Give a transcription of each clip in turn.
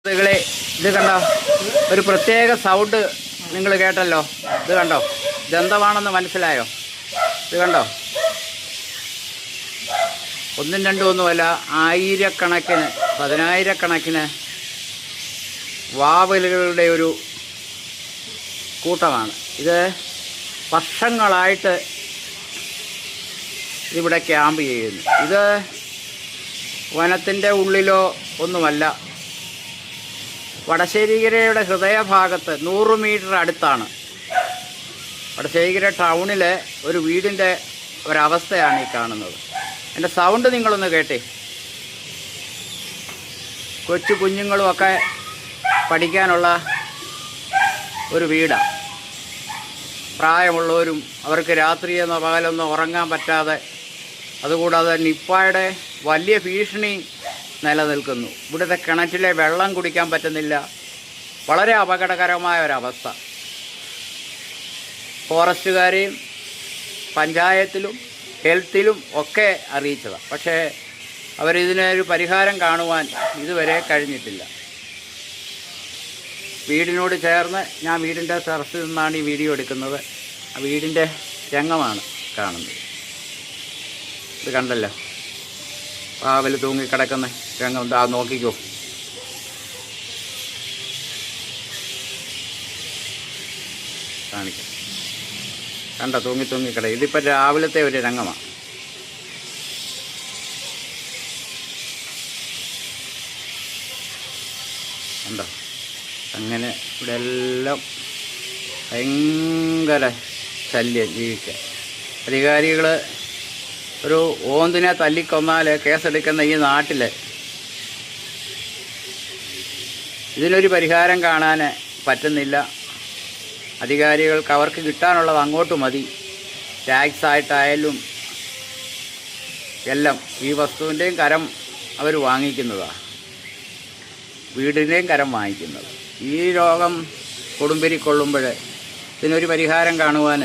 നിങ്ങളെ ഇത് കണ്ടോ, ഒരു പ്രത്യേക സൗണ്ട് നിങ്ങൾ കേട്ടല്ലോ. ഇത് കണ്ടോ, ഇതെന്താണെന്ന് മനസ്സിലായോ? ഇത് കണ്ടോ, ഒന്നും രണ്ടും ഒന്നുമല്ല, ആയിരക്കണക്കിന് പതിനായിരക്കണക്കിന് വാവലുകളുടെ ഒരു കൂട്ടമാണ്. ഇത് വർഷങ്ങളായിട്ട് ഇവിടെ ക്യാമ്പ് ചെയ്യുന്നു. ഇത് വനത്തിൻ്റെ ഉള്ളിലോ ഒന്നുമല്ല, വടശ്ശേരിക്കരയുടെ ഹൃദയഭാഗത്ത് 100 മീറ്റർ അടുത്താണ്. വടശ്ശേരിക്കര ടൗണിലെ ഒരു വീടിൻ്റെ ഒരവസ്ഥയാണ് ഈ കാണുന്നത്. എൻ്റെ സൗണ്ട് നിങ്ങളൊന്ന് കേട്ടേ. കൊച്ചു കുഞ്ഞുങ്ങളുമൊക്കെ പഠിക്കാനുള്ള ഒരു വീടാണ്. പ്രായമുള്ളവരും അവർക്ക് രാത്രിയെന്നോ പകലൊന്നോ ഉറങ്ങാൻ പറ്റാതെ, അതുകൂടാതെ നിപ്പായുടെ വലിയ ഭീഷണി നിലനിൽക്കുന്നു. ഇവിടുത്തെ കിണറ്റിലെ വെള്ളം കുടിക്കാൻ പറ്റുന്നില്ല. വളരെ അപകടകരമായ ഒരവസ്ഥ. ഫോറസ്റ്റുകാരെയും പഞ്ചായത്തിലും ഹെൽത്തിലും ഒക്കെ അറിയിച്ചതാണ്. പക്ഷേ അവരിതിനൊരു പരിഹാരം കാണുവാൻ ഇതുവരെ കഴിഞ്ഞിട്ടില്ല. വീടിനോട് ചേർന്ന്, ഞാൻ വീടിൻ്റെ ടെറസിൽ നിന്നാണ് ഈ വീഡിയോ എടുക്കുന്നത്. ആ വീടിൻ്റെ രംഗമാണ് കാണുന്നത്. ഇത് കണ്ടല്ലോ, പാവൽ തൂങ്ങിക്കിടക്കുന്ന രംഗം. എന്താ നോക്കിക്കോ. കാണിക്കാം, കണ്ട തൂങ്ങിക്കിട. ഇതിപ്പോൾ രാവിലത്തെ ഒരു രംഗമാണ്. കണ്ടോ, അങ്ങനെ ഇവിടെ എല്ലാം ഭയങ്കര ശല്യം ജീവിക്കാൻ. അധികാരികൾ ഒരു ഓന്തിനെ തല്ലിക്കൊന്നാൽ കേസെടുക്കുന്ന ഈ നാട്ടിൽ ഇതിനൊരു പരിഹാരം കാണാൻ പറ്റുന്നില്ല. അധികാരികൾക്ക് അവർക്ക് കിട്ടാനുള്ളത് അങ്ങോട്ട് മതി. ടാക്സ് ആയിട്ടായാലും എല്ലാം ഈ വസ്തുവിൻ്റെയും കരം അവർ വാങ്ങിക്കുന്നതാണ്, വീടിൻ്റെയും കരം വാങ്ങിക്കുന്നത്. ഈ രോഗം കൊടുമ്പിരിക്കൊള്ളുമ്പോൾ ഇതിനൊരു പരിഹാരം കാണുവാൻ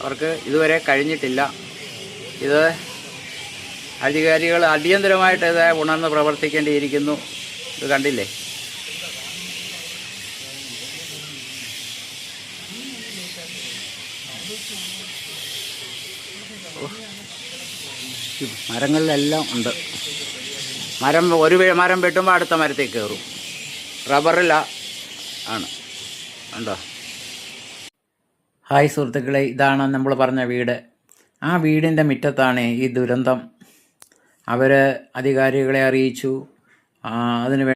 അവർക്ക് ഇതുവരെ കഴിഞ്ഞിട്ടില്ല. ഇത് അധികാരികൾ അടിയന്തരമായിട്ട് ഇത് ഉണർന്ന് പ്രവർത്തിക്കേണ്ടിയിരിക്കുന്നു. ഇത് കണ്ടില്ലേ, മരങ്ങളിലെല്ലാം ഉണ്ട്. ഒരു മരം വെട്ടുമ്പോൾ അടുത്ത മരത്തിൽ കയറും. റബ്ബറില്ല ആണ്. ഉണ്ടോ? ഹായ് സുഹൃത്തുക്കളെ, ഇതാണ് നമ്മൾ പറഞ്ഞ വീട്. ആ വീടിൻ്റെ മുറ്റത്താണ് ഈ ദുരന്തം. അവർ അധികാരികളെ അറിയിച്ചു. അതിന്